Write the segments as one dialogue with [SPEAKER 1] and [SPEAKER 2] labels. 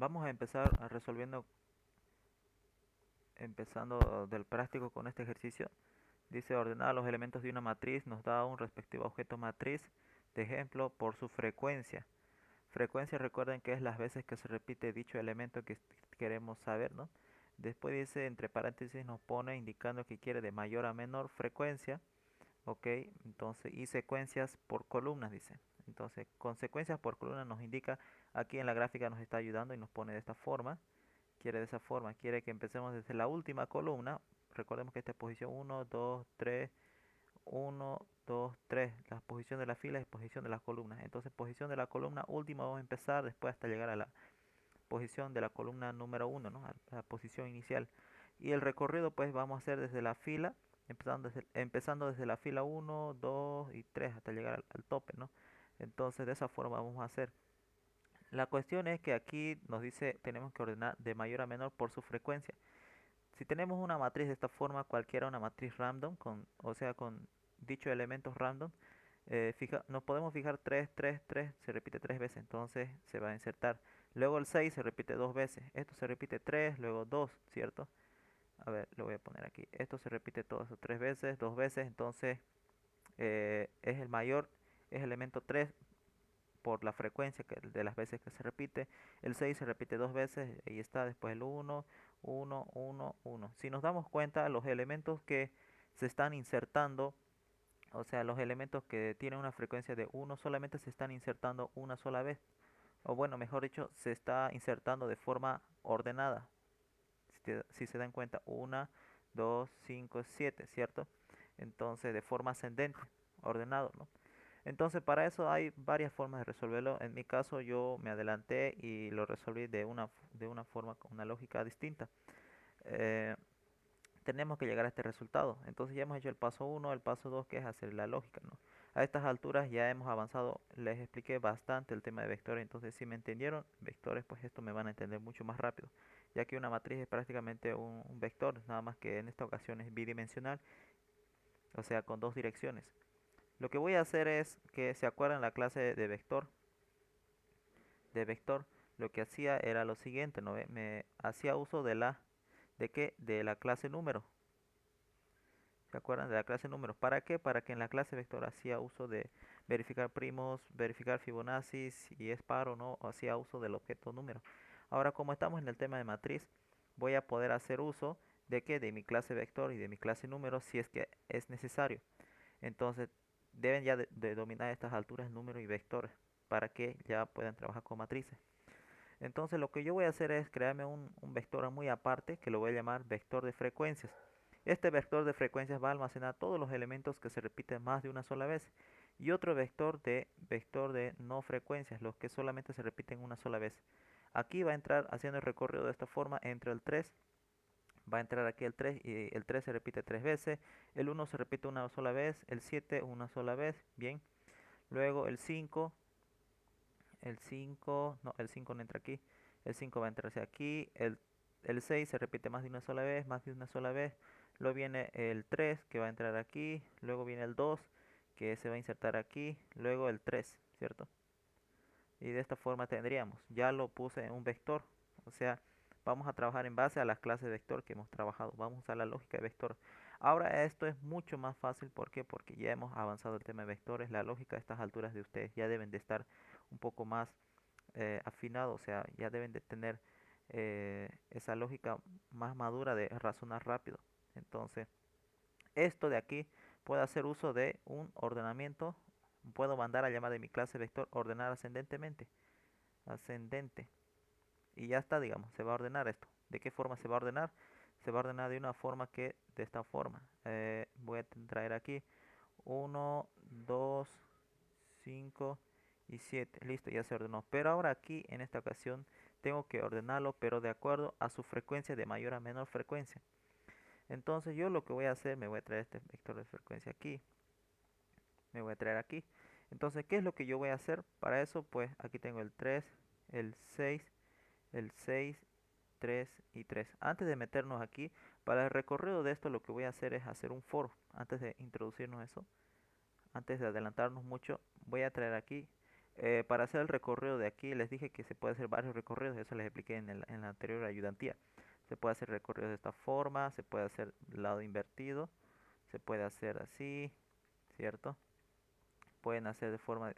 [SPEAKER 1] Vamos a empezar empezando del práctico con este ejercicio. Dice ordenar los elementos de una matriz, nos da un respectivo objeto matriz, de ejemplo, por su frecuencia. Frecuencia, recuerden que es las veces que se repite dicho elemento que queremos saber, ¿no? Después dice, entre paréntesis, nos pone indicando que quiere de mayor a menor frecuencia, ok, entonces, y secuencias por columnas, dice. Entonces, con secuencias por columna nos indica, aquí en la gráfica nos está ayudando y nos pone de esta forma. Quiere de esa forma, quiere que empecemos desde la última columna. Recordemos que esta es posición 1, 2, 3, 1, 2, 3. La posición de la fila es posición de las columnas. Entonces, posición de la columna última vamos a empezar después hasta llegar a la posición de la columna número 1, ¿no? A la posición inicial. Y el recorrido pues vamos a hacer desde la fila, empezando desde la fila 1, 2 y 3 hasta llegar al tope, ¿no? Entonces, de esa forma vamos a hacer. La cuestión es que aquí nos dice tenemos que ordenar de mayor a menor por su frecuencia. Si tenemos una matriz de esta forma, cualquiera una matriz random, o sea, con dichos elementos random, nos podemos fijar 3, 3, 3, se repite 3 veces, entonces se va a insertar. Luego el 6 se repite 2 veces, esto se repite 3, luego 2, ¿cierto? A ver, lo voy a poner aquí. Esto se repite todo eso 3 veces, 2 veces, entonces es el mayor, es elemento 3 por la frecuencia de las veces que se repite. El 6 se repite 2 veces, y está después el 1, 1, 1, 1. Si nos damos cuenta, los elementos que se están insertando, o sea, los elementos que tienen una frecuencia de 1 solamente se están insertando una sola vez. O bueno, mejor dicho, se está insertando de forma ordenada. Si se dan cuenta, 1, 2, 5, 7, ¿cierto? Entonces, de forma ascendente, ordenado, ¿no? Entonces para eso hay varias formas de resolverlo. En mi caso yo me adelanté y lo resolví de una forma con una lógica distinta. Eh, Tenemos que llegar a este resultado. Entonces ya hemos hecho el paso uno, el paso 2 que es hacer la lógica, ¿no? A estas alturas ya hemos avanzado, les expliqué bastante el tema de vectores, entonces si me entendieron vectores, pues esto me van a entender mucho más rápido, ya que una matriz es prácticamente un vector, nada más que en esta ocasión es bidimensional, o sea, con dos direcciones. Lo que voy a hacer es que se acuerdan la clase de vector, lo que hacía era lo siguiente, ¿no ve? Me hacía uso de la clase número. ¿Se acuerdan de la clase número? ¿Para qué? Para que en la clase vector hacía uso de verificar primos, verificar Fibonacci, si es par o no, hacía uso del objeto número. Ahora, como estamos en el tema de matriz, voy a poder hacer uso de que de mi clase vector y de mi clase número si es que es necesario. Entonces, deben ya de dominar a estas alturas número y vectores para que ya puedan trabajar con matrices. Entonces, lo que yo voy a hacer es crearme un vector muy aparte que lo voy a llamar vector de frecuencias. Este vector de frecuencias va a almacenar todos los elementos que se repiten más de una sola vez. Y otro vector de no frecuencias, los que solamente se repiten una sola vez. Aquí va a entrar haciendo el recorrido de esta forma entre el 3, va a entrar aquí el 3 y el 3 se repite 3 veces, el 1 se repite una sola vez, el 7 una sola vez, bien. Luego el 5 no entra aquí, el 5 va a entrar hacia aquí, el 6 se repite más de una sola vez, más de una sola vez. Luego viene el 3 que va a entrar aquí, luego viene el 2 que se va a insertar aquí, luego el 3, ¿cierto? Y de esta forma tendríamos, ya lo puse en un vector, o sea, vamos a trabajar en base a las clases de vector que hemos trabajado, vamos a usar la lógica de vector. Ahora esto es mucho más fácil, ¿por qué? Porque ya hemos avanzado el tema de vectores, la lógica a estas alturas de ustedes ya deben de estar un poco más afinado, o sea, ya deben de tener esa lógica más madura de razonar rápido. Entonces, esto de aquí puedo hacer uso de un ordenamiento, puedo mandar a llamar de mi clase vector ordenar ascendentemente, ascendente, y ya está, digamos, se va a ordenar esto. ¿De qué forma se va a ordenar? Se va a ordenar de una forma que, de esta forma, voy a traer aquí 1, 2, 5 y 7. Listo, ya se ordenó. Pero ahora aquí, en esta ocasión, tengo que ordenarlo, pero de acuerdo a su frecuencia, de mayor a menor frecuencia. Entonces yo lo que voy a hacer, me voy a traer este vector de frecuencia aquí. Me voy a traer aquí. Entonces, ¿qué es lo que yo voy a hacer? Para eso, pues aquí tengo el 3, el 6, el 6, 3 y 3. Antes de meternos aquí, para el recorrido de esto lo que voy a hacer es hacer un for. Antes de introducirnos eso, antes de adelantarnos mucho, voy a traer aquí para hacer el recorrido de aquí, les dije que se puede hacer varios recorridos, eso les expliqué en la anterior ayudantía. Se puede hacer recorrido de esta forma, se puede hacer lado invertido, se puede hacer así, ¿cierto? Pueden hacer de forma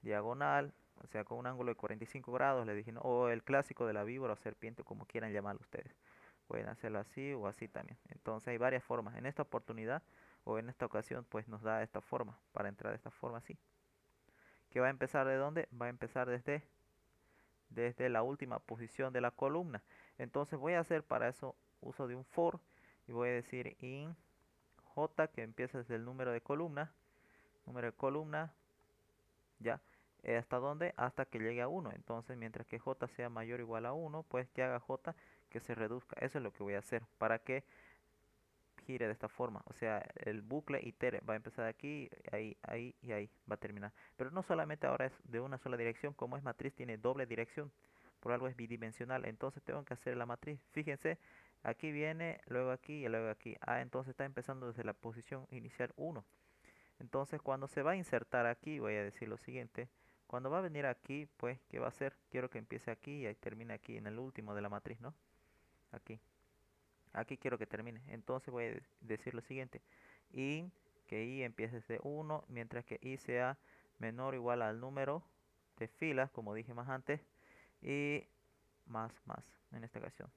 [SPEAKER 1] diagonal, o sea, con un ángulo de 45 grados, le dije, ¿no? O el clásico de la víbora o serpiente, como quieran llamarlo ustedes. Pueden hacerlo así o así también. Entonces hay varias formas. En esta oportunidad o en esta ocasión, pues nos da esta forma, para entrar de esta forma así. ¿Que va a empezar de dónde? Va a empezar desde la última posición de la columna. Entonces voy a hacer para eso uso de un for y voy a decir in j, que empieza desde el número de columna, ya. ¿Hasta dónde? Hasta que llegue a 1. Entonces, mientras que j sea mayor o igual a 1, pues que haga j que se reduzca. Eso es lo que voy a hacer para que gire de esta forma. O sea, el bucle itere va a empezar aquí, ahí, ahí y ahí va a terminar. Pero no solamente ahora es de una sola dirección, como es matriz tiene doble dirección, por algo es bidimensional. Entonces tengo que hacer la matriz. Fíjense, aquí viene, luego aquí y luego aquí. Ah, entonces está empezando desde la posición inicial 1. Entonces cuando se va a insertar aquí, voy a decir lo siguiente. Cuando va a venir aquí, pues, ¿qué va a hacer? Quiero que empiece aquí y termine aquí en el último de la matriz, ¿no? Aquí. Aquí quiero que termine. Entonces voy a decir lo siguiente. In, que i empiece desde 1, mientras que i sea menor o igual al número de filas, como dije más antes, y más en esta ocasión.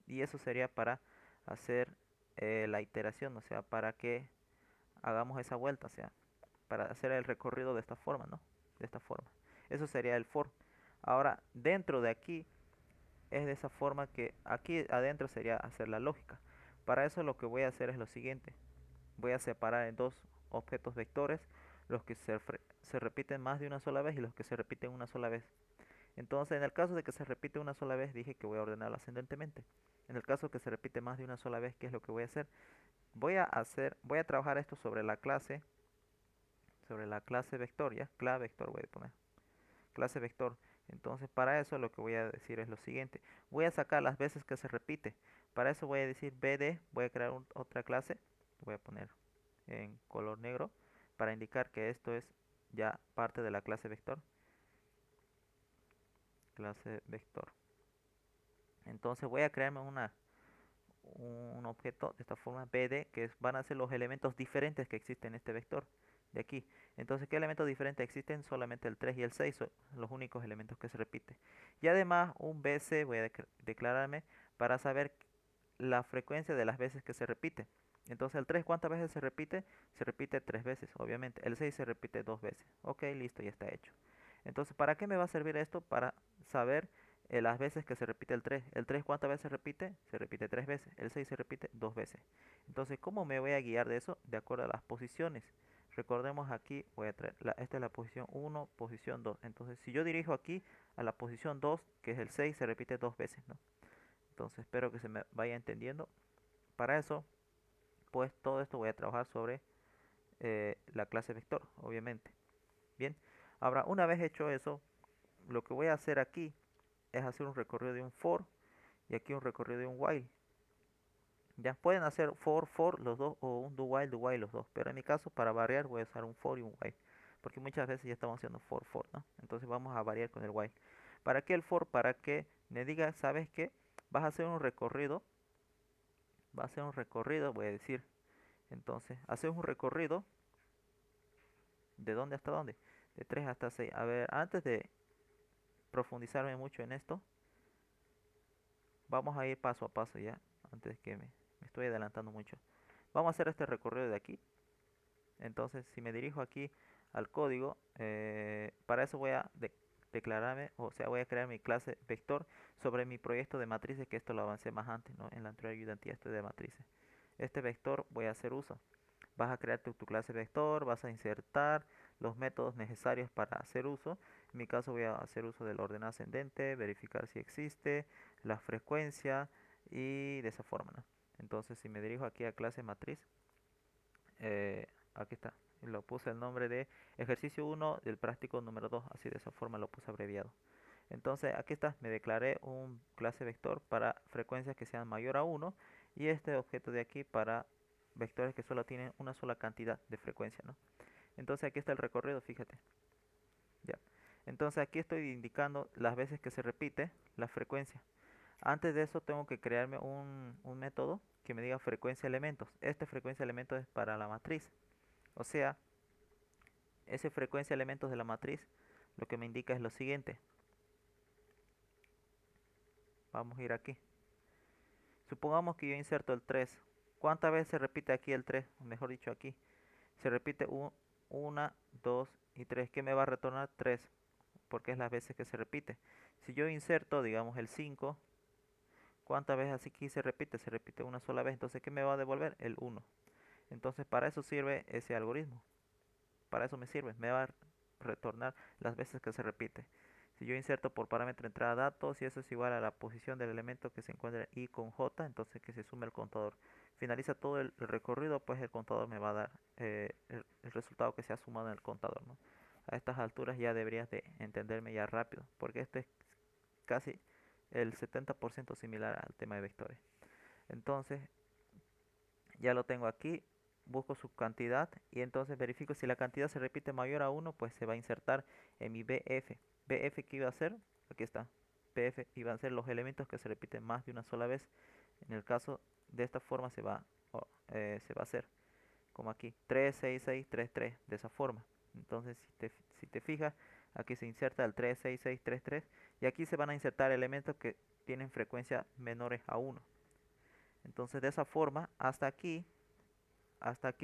[SPEAKER 1] Y eso sería para hacer la iteración, o sea, para que hagamos esa vuelta, o sea, para hacer el recorrido de esta forma, ¿no? De esta forma. Eso sería el for. Ahora, dentro de aquí es de esa forma que aquí adentro sería hacer la lógica. Para eso lo que voy a hacer es lo siguiente. Voy a separar en dos objetos vectores, los que se repiten más de una sola vez y los que se repiten una sola vez. Entonces, en el caso de que se repite una sola vez, dije que voy a ordenarlo ascendentemente. En el caso que se repite más de una sola vez, ¿qué es lo que voy a hacer? Voy a trabajar esto sobre la clase vector, ¿ya? Clase vector voy a poner. Clase vector. Entonces, para eso lo que voy a decir es lo siguiente. Voy a sacar las veces que se repite. Para eso voy a decir bd, voy a crear otra clase. Voy a poner en color negro para indicar que esto es ya parte de la clase vector. Clase vector. Entonces voy a crearme un objeto de esta forma bd, que van a ser los elementos diferentes que existen en este vector de aquí. Entonces, ¿qué elementos diferentes existen? Solamente el 3 y el 6 son los únicos elementos que se repiten. Y además un bc voy a declararme para saber la frecuencia de las veces que se repite. Entonces el 3, ¿cuántas veces se repite? Se repite 3 veces, obviamente. El 6 se repite 2 veces. Ok, listo, ya está hecho. Entonces, ¿para qué me va a servir esto? Para saber las veces que se repite el 3. ¿El 3 cuántas veces se repite? Se repite 3 veces. El 6 se repite 2 veces. Entonces, ¿cómo me voy a guiar de eso? De acuerdo a las posiciones. Recordemos aquí, voy a traer, esta es la posición 1, posición 2. Entonces, si yo dirijo aquí a la posición 2, que es el 6, se repite 2 veces, ¿no? Entonces, espero que se me vaya entendiendo. Para eso, pues todo esto voy a trabajar sobre la clase vector, obviamente. Bien, ahora una vez hecho eso, lo que voy a hacer aquí es hacer un recorrido de un for y aquí un recorrido de un while. Ya pueden hacer for los dos o un do while los dos, pero en mi caso para variar voy a usar un for y un while, porque muchas veces ya estamos haciendo for, ¿no? Entonces vamos a variar con el while. ¿Para qué el for? Para que me diga, ¿sabes qué? Vas a hacer un recorrido, voy a decir. Entonces, haces un recorrido de dónde hasta dónde, de 3 hasta 6. A ver, antes de profundizarme mucho en esto, vamos a ir paso a paso ya, antes que me estoy adelantando mucho. Vamos a hacer este recorrido de aquí. Entonces, si me dirijo aquí al código, para eso voy a declararme, o sea, voy a crear mi clase vector sobre mi proyecto de matrices, que esto lo avancé más antes, ¿no? En la anterior ayudantía esto de matrices. Este vector voy a hacer uso. Vas a crear tu clase vector, vas a insertar los métodos necesarios para hacer uso. En mi caso voy a hacer uso del ordenado ascendente, verificar si existe, la frecuencia y de esa forma, ¿no? Entonces, si me dirijo aquí a clase matriz, aquí está. Lo puse el nombre de ejercicio 1 del práctico número 2, así de esa forma lo puse abreviado. Entonces aquí está, me declaré un clase vector para frecuencias que sean mayor a 1 y este objeto de aquí para vectores que solo tienen una sola cantidad de frecuencia, ¿no? Entonces aquí está el recorrido, fíjate. Ya. Entonces aquí estoy indicando las veces que se repite la frecuencia. Antes de eso tengo que crearme un método que me diga frecuencia elementos. Esta frecuencia elementos es para la matriz. O sea, esa frecuencia elementos de la matriz lo que me indica es lo siguiente. Vamos a ir aquí. Supongamos que yo inserto el 3. ¿Cuántas veces se repite aquí el 3? Mejor dicho, aquí. Se repite 1, 2 y 3. ¿Qué me va a retornar? 3. Porque es las veces que se repite. Si yo inserto, digamos, el 5, ¿cuántas veces aquí se repite? Se repite una sola vez. Entonces, ¿qué me va a devolver? El 1. Entonces, para eso sirve ese algoritmo. Para eso me sirve. Me va a retornar las veces que se repite. Si yo inserto por parámetro entrada datos y eso es igual a la posición del elemento que se encuentra i con j, entonces que se sume el contador. Finaliza todo el recorrido, pues el contador me va a dar el resultado que se ha sumado en el contador, ¿no? A estas alturas ya deberías de entenderme ya rápido, porque esto es casi el 70% similar al tema de vectores. Entonces, ya lo tengo aquí, busco su cantidad y entonces verifico si la cantidad se repite mayor a 1, pues se va a insertar en mi BF. BF que iba a ser, aquí está, BF iban a ser los elementos que se repiten más de una sola vez. En el caso de esta forma se va a hacer como aquí, 3, 6, 6, 3, 3, de esa forma. Entonces si te fijas, aquí se inserta el 3, 6, 6, 3, 3 y aquí se van a insertar elementos que tienen frecuencia menores a 1. Entonces de esa forma, hasta aquí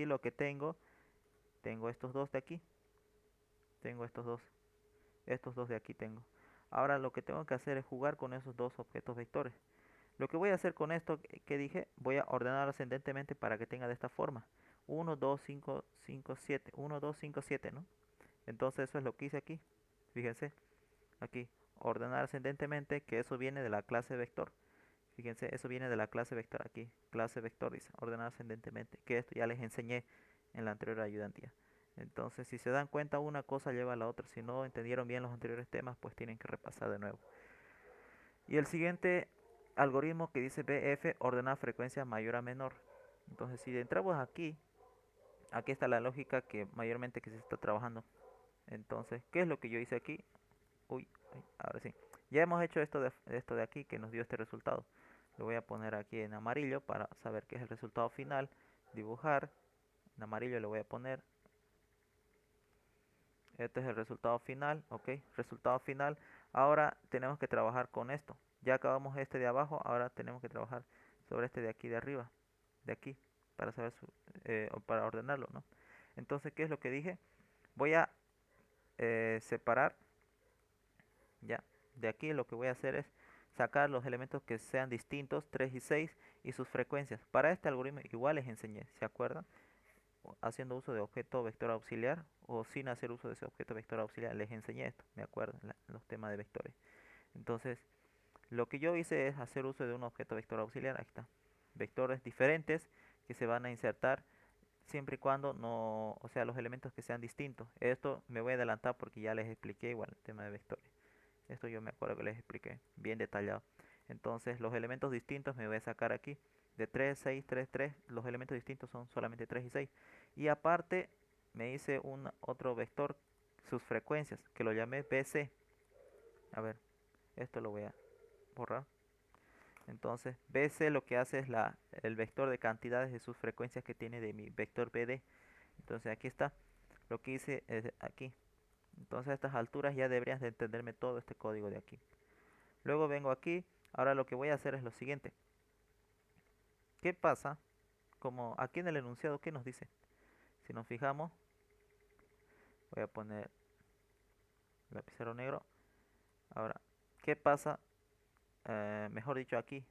[SPEAKER 1] lo que tengo estos dos de aquí, tengo estos dos de aquí tengo. Ahora lo que tengo que hacer es jugar con esos dos objetos vectores. Lo que voy a hacer con esto que dije, voy a ordenar ascendentemente para que tenga de esta forma. 1, 2, 5, 5, 7, 1, 2, 5, 7, ¿no? Entonces eso es lo que hice aquí. Fíjense, aquí, ordenar ascendentemente, que eso viene de la clase vector. Fíjense, eso viene de la clase vector aquí. Clase vector dice, ordenar ascendentemente. Que esto ya les enseñé en la anterior ayudantía. Entonces, si se dan cuenta, una cosa lleva a la otra. Si no entendieron bien los anteriores temas, pues tienen que repasar de nuevo. Y el siguiente algoritmo que dice BF, ordenar frecuencia mayor a menor. Entonces, si entramos aquí, aquí está la lógica que mayormente que se está trabajando. Entonces, ¿qué es lo que yo hice aquí? Uy, ahora sí. Ya hemos hecho esto de aquí que nos dio este resultado. Lo voy a poner aquí en amarillo para saber qué es el resultado final. Dibujar. En amarillo le voy a poner. Este es el resultado final. Ok, resultado final. Ahora tenemos que trabajar con esto. Ya acabamos este de abajo. Ahora tenemos que trabajar sobre este de aquí de arriba. De aquí. Para saber para ordenarlo, ¿no? Entonces, ¿qué es lo que dije? Voy a separar. Ya. De aquí lo que voy a hacer es sacar los elementos que sean distintos, 3 y 6, y sus frecuencias. Para este algoritmo igual les enseñé, ¿se acuerdan? Haciendo uso de objeto vector auxiliar o sin hacer uso de ese objeto vector auxiliar, les enseñé esto, me acuerdo, los temas de vectores. Entonces, lo que yo hice es hacer uso de un objeto vector auxiliar, aquí está. Vectores diferentes que se van a insertar siempre y cuando no, o sea, los elementos que sean distintos. Esto me voy a adelantar porque ya les expliqué igual el tema de vectores. Esto yo me acuerdo que les expliqué bien detallado. Entonces los elementos distintos me voy a sacar aquí. De 3, 6, 3, 3. Los elementos distintos son solamente 3 y 6. Y aparte me hice un otro vector, sus frecuencias, que lo llamé BC. A ver, esto lo voy a borrar. Entonces BC lo que hace es el vector de cantidades de sus frecuencias que tiene de mi vector BD. Entonces aquí está. Lo que hice es aquí. Entonces a estas alturas ya deberías de entenderme todo este código de aquí. Luego vengo aquí. Ahora lo que voy a hacer es lo siguiente. ¿Qué pasa? Como aquí en el enunciado, ¿qué nos dice? Si nos fijamos, voy a poner lapicero negro. Ahora, ¿qué pasa? Mejor dicho aquí.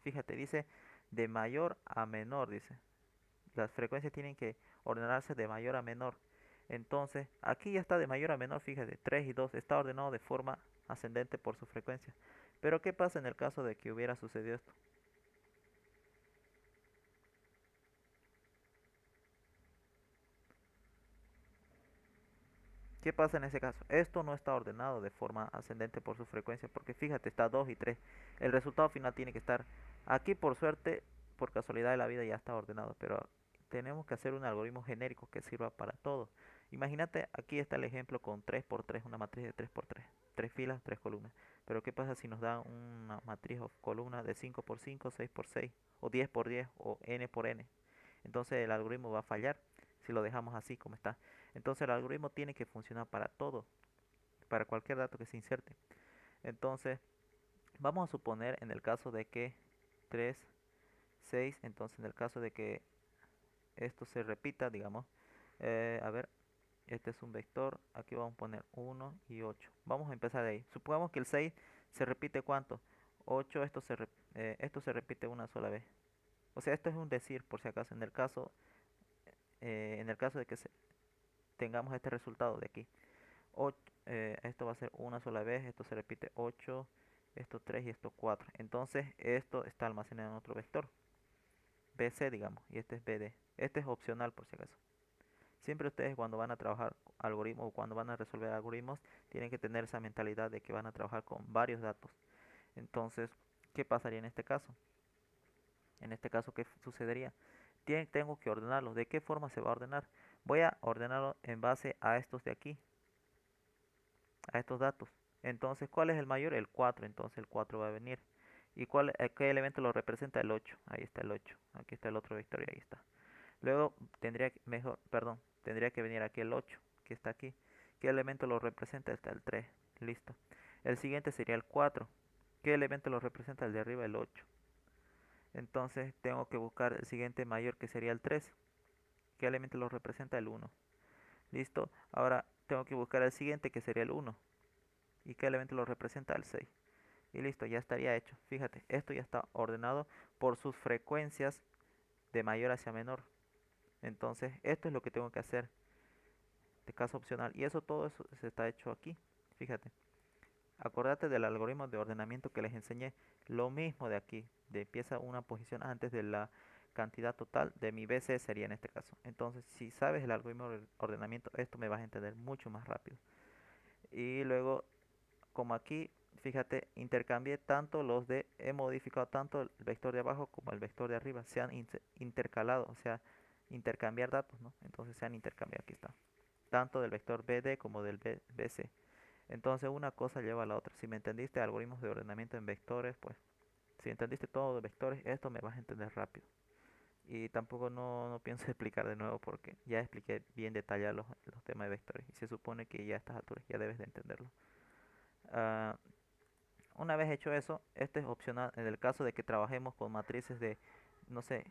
[SPEAKER 1] Fíjate, dice de mayor a menor, dice. Las frecuencias tienen que ordenarse de mayor a menor. Entonces, aquí ya está de mayor a menor, fíjate, 3 y 2 está ordenado de forma ascendente por su frecuencia. Pero ¿qué pasa en el caso de que hubiera sucedido esto? ¿Qué pasa en ese caso? Esto no está ordenado de forma ascendente por su frecuencia, porque fíjate, está 2 y 3. El resultado final tiene que estar aquí, por suerte, por casualidad de la vida ya está ordenado, pero tenemos que hacer un algoritmo genérico que sirva para todo. Imagínate, aquí está el ejemplo con 3 por 3, una matriz de 3 por 3, 3 filas, 3 columnas. Pero ¿qué pasa si nos da una matriz o columna de 5 por 5, 6 por 6, o 10 por 10, o n por n? Entonces el algoritmo va a fallar si lo dejamos así como está. Entonces el algoritmo tiene que funcionar para todo, para cualquier dato que se inserte. Entonces vamos a suponer en el caso de que 3, 6, entonces en el caso de que esto se repita, digamos, a ver, este es un vector, aquí vamos a poner 1 y 8. Vamos a empezar de ahí. Supongamos que el 6 se repite ¿cuánto? 8, esto se repite una sola vez. O sea, esto es un decir, por si acaso, en el caso de que tengamos este resultado de aquí. Esto va a ser una sola vez, esto se repite 8, esto 3 y esto 4. Entonces, esto está almacenado en otro vector, BC, digamos, y este es BD. Este es opcional, por si acaso. Siempre ustedes cuando van a trabajar algoritmos o cuando van a resolver algoritmos tienen que tener esa mentalidad de que van a trabajar con varios datos. Entonces, ¿qué pasaría en este caso? En este caso, ¿qué sucedería? Tengo que ordenarlo. ¿De qué forma se va a ordenar? Voy a ordenarlo en base a estos de aquí, a estos datos. Entonces, ¿cuál es el mayor? El 4. Entonces el 4 va a venir. ¿Y qué elemento lo representa? El 8. Ahí está el 8. Aquí está el otro vector y ahí está. Luego tendría que venir aquí el 8, que está aquí. ¿Qué elemento lo representa? Está el 3. Listo. El siguiente sería el 4. ¿Qué elemento lo representa? El de arriba, el 8. Entonces tengo que buscar el siguiente mayor, que sería el 3. ¿Qué elemento lo representa? El 1. Listo. Ahora tengo que buscar el siguiente, que sería el 1. ¿Y qué elemento lo representa? El 6. Y listo, ya estaría hecho. Fíjate, esto ya está ordenado por sus frecuencias de mayor hacia menor. Entonces, esto es lo que tengo que hacer de caso opcional. Y todo eso se está hecho aquí. Fíjate. Acordate del algoritmo de ordenamiento que les enseñé. Lo mismo de aquí. De empieza una posición antes de la cantidad total de mi BC sería en este caso. Entonces, si sabes el algoritmo de ordenamiento, esto me vas a entender mucho más rápido. Y luego, como aquí, fíjate, he modificado tanto el vector de abajo como el vector de arriba. Se han intercalado, o sea, intercambiar datos, ¿no? Entonces se han intercambiado, aquí está. Tanto del vector BD como del BC. Entonces una cosa lleva a la otra. Si me entendiste algoritmos de ordenamiento en vectores, pues si entendiste todo de vectores, esto me vas a entender rápido. Y tampoco no pienso explicar de nuevo porque ya expliqué bien detallado los temas de vectores. Y se supone que ya a estas alturas ya debes de entenderlo. Ah, una vez hecho eso, este es opcional en el caso de que trabajemos con matrices de, no sé,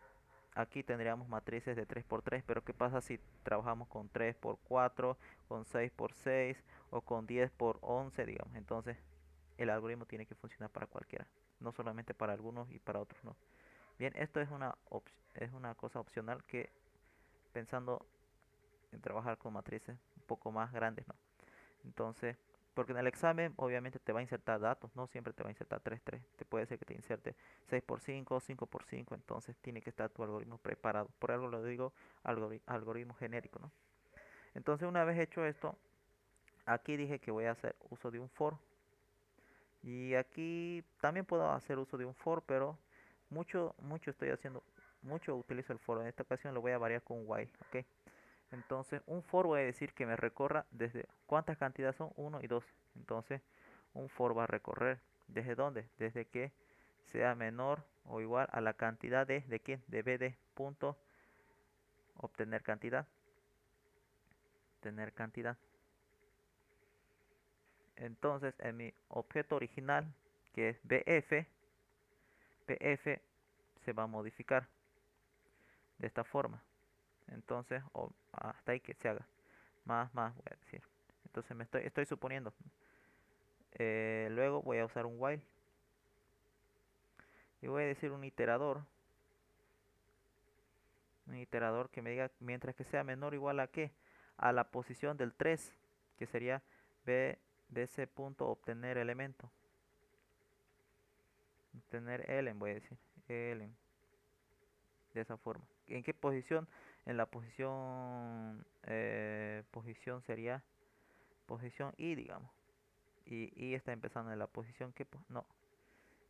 [SPEAKER 1] aquí tendríamos matrices de 3 por 3, pero ¿qué pasa si trabajamos con 3 por 4, con 6 por 6 o con 10 por 11, digamos? Entonces el algoritmo tiene que funcionar para cualquiera, no solamente para algunos y para otros no. Bien, esto es una cosa opcional que pensando en trabajar con matrices un poco más grandes, ¿no? Entonces, porque en el examen obviamente te va a insertar datos, no siempre te va a insertar 3 3. Te puede ser que te inserte 6 por 5, 5 por 5. Entonces tiene que estar tu algoritmo preparado. Por algo lo digo algoritmo genérico, ¿no? Entonces una vez hecho esto, aquí dije que voy a hacer uso de un for. Y aquí también puedo hacer uso de un for, pero mucho utilizo el for. En esta ocasión lo voy a variar con while, ¿ok? Entonces, un for voy a decir que me recorra desde cuántas cantidades son, 1 y 2. Entonces, un for va a recorrer desde dónde, desde que sea menor o igual a la cantidad ¿de qué? De bd punto obtener cantidad, tener cantidad. Entonces, en mi objeto original, que es bf se va a modificar de esta forma. Entonces, hasta ahí que se haga. Más voy a decir. Entonces estoy suponiendo. Luego voy a usar un while. Y voy a decir un iterador. Un iterador que me diga mientras que sea menor o igual a qué. A la posición del 3. Que sería bc punto obtener elemento. Obtener elen voy a decir. Elen. De esa forma. ¿En qué posición? En la posición sería posición I, digamos. Y I está empezando en la posición que no.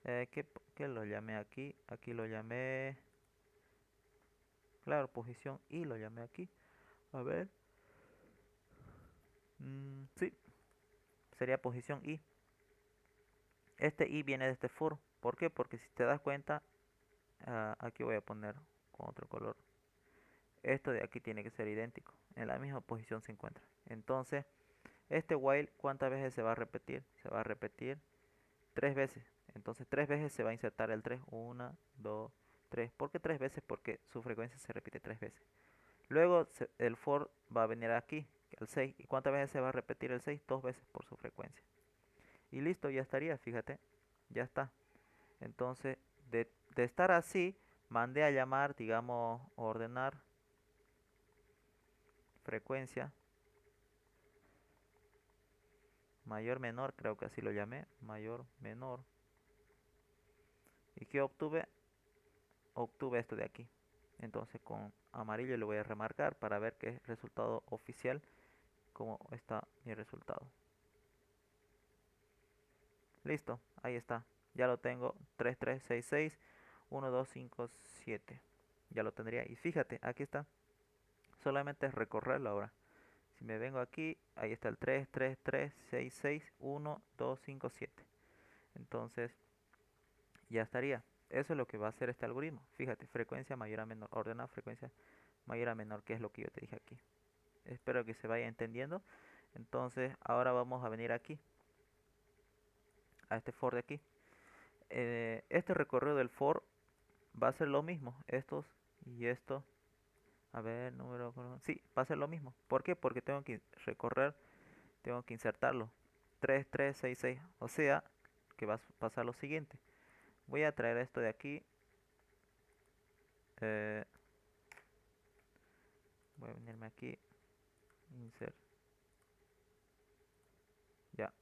[SPEAKER 1] ¿Qué lo llamé aquí? Aquí lo llamé. Claro, posición I lo llamé aquí. A ver. Sí, sería posición I. Este I viene de este for. ¿Por qué? Porque si te das cuenta, aquí voy a poner con otro color. Esto de aquí tiene que ser idéntico. En la misma posición se encuentra. Entonces, este while, ¿cuántas veces se va a repetir? Se va a repetir 3 veces. Entonces, 3 veces se va a insertar el 3. 1, 2, 3. ¿Por qué 3 veces? Porque su frecuencia se repite 3 veces. Luego, el for va a venir aquí, al 6. ¿Y cuántas veces se va a repetir el 6? 2 veces por su frecuencia. Y listo, ya estaría, fíjate. Ya está. Entonces, de estar así, mandé a llamar, digamos, ordenar frecuencia mayor menor, creo que así lo llamé, mayor menor. ¿Y qué obtuve? Obtuve esto de aquí. Entonces con amarillo le voy a remarcar para ver qué es resultado oficial, cómo está mi resultado. Listo, ahí está. Ya lo tengo, 3366 1257. Ya lo tendría. Y fíjate, aquí está. Solamente es recorrerlo ahora. Si me vengo aquí, ahí está el 3336611257. Entonces, ya estaría. Eso es lo que va a hacer este algoritmo. Fíjate, frecuencia mayor a menor, ordena frecuencia mayor a menor, que es lo que yo te dije aquí. Espero que se vaya entendiendo. Entonces, ahora vamos a venir aquí, a este for de aquí. Este recorrido del for va a ser lo mismo. Estos y esto. A ver, número. Sí, va a ser lo mismo. ¿Por qué? Porque tengo que recorrer, tengo que insertarlo. 3366. O sea, que va a pasar lo siguiente. Voy a traer esto de aquí. Eh, Voy a venirme aquí. Insert. Ya.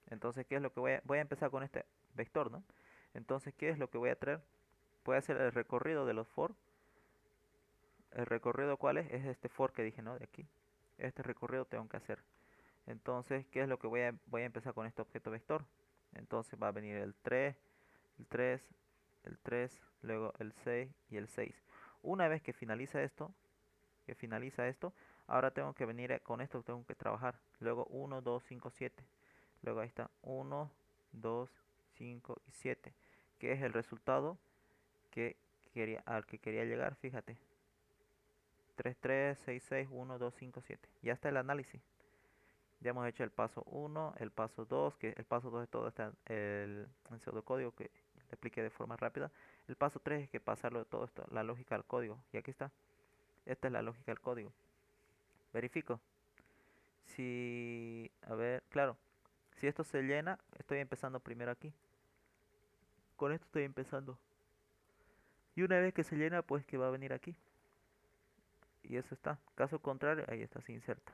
[SPEAKER 1] Entonces, ¿qué es lo que voy a empezar con este vector, ¿no? Entonces, ¿qué es lo que voy a traer? Voy a hacer el recorrido de los for. ¿El recorrido cuál es? Es este for que dije, ¿no? De aquí. Este recorrido tengo que hacer. Entonces, ¿qué es lo que voy a empezar con este objeto vector? Entonces va a venir el 3, el 3, el 3, luego el 6 y el 6. Una vez que finaliza esto, ahora tengo que venir con esto, tengo que trabajar. Luego 1, 2, 5, 7. Luego ahí está 1, 2, 5 y 7, que es el resultado al que quería llegar, fíjate. 3, 3, 6, 6, 1, 2, 5, 7. Ya está el análisis. Ya hemos hecho el paso 1, el paso 2, que el paso 2 es todo está el pseudocódigo que le expliqué de forma rápida. El paso 3 es que pasarlo de todo esto, la lógica al código. Y aquí está. Esta es la lógica del código. Verifico. Si, a ver, claro, si esto se llena, estoy empezando primero aquí. Con esto estoy empezando. Y una vez que se llena, pues que va a venir aquí. Y eso está. Caso contrario, ahí está, se inserta.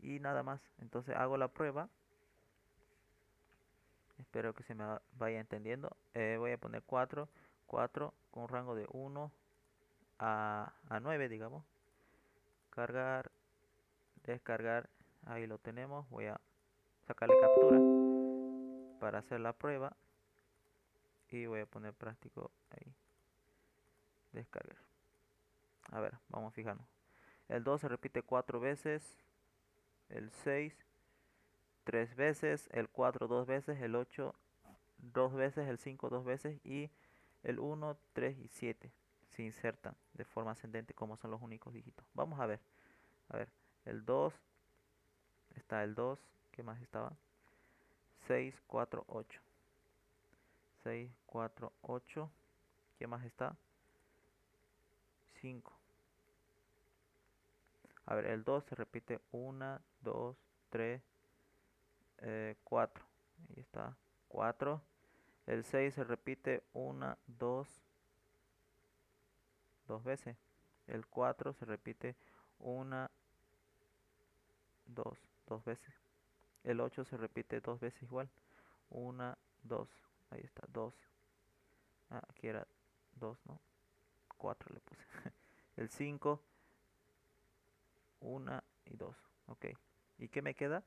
[SPEAKER 1] Y nada más. Entonces hago la prueba. Espero que se me vaya entendiendo. Voy a poner 4, 4 con rango de 1 a 9, digamos. Cargar, descargar. Ahí lo tenemos. Voy a sacarle captura para hacer la prueba. Y voy a poner práctico ahí. Descargar. A ver, vamos a fijarnos. El 2 se repite 4 veces. El 6 3 veces. El 4 2 veces. El 8 2 veces. El 5 2 veces. Y el 1, 3 y 7 se insertan de forma ascendente como son los únicos dígitos. Vamos a ver. A ver. El 2. Está el 2. ¿Qué más estaba? 6 4 8. 6 4 8. ¿Qué más está? 5. A ver, el 2 se repite 1, 2, 3, 4. Ahí está. 4. El 6 se repite 1, 2, 2 veces. El 4 se repite 1, 2, 2 veces. El 8 se repite 2 veces igual. 1, 2. Ahí está, 2. Ah, aquí era 2, ¿no? 4 le puse. El 5, 1 y 2. Ok. ¿Y qué me queda?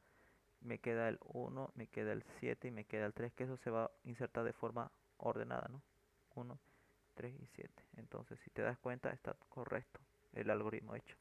[SPEAKER 1] Me queda el 1, me queda el 7 y me queda el 3, que eso se va a insertar de forma ordenada, ¿no? 1, 3 y 7. Entonces, si te das cuenta, está correcto el algoritmo hecho.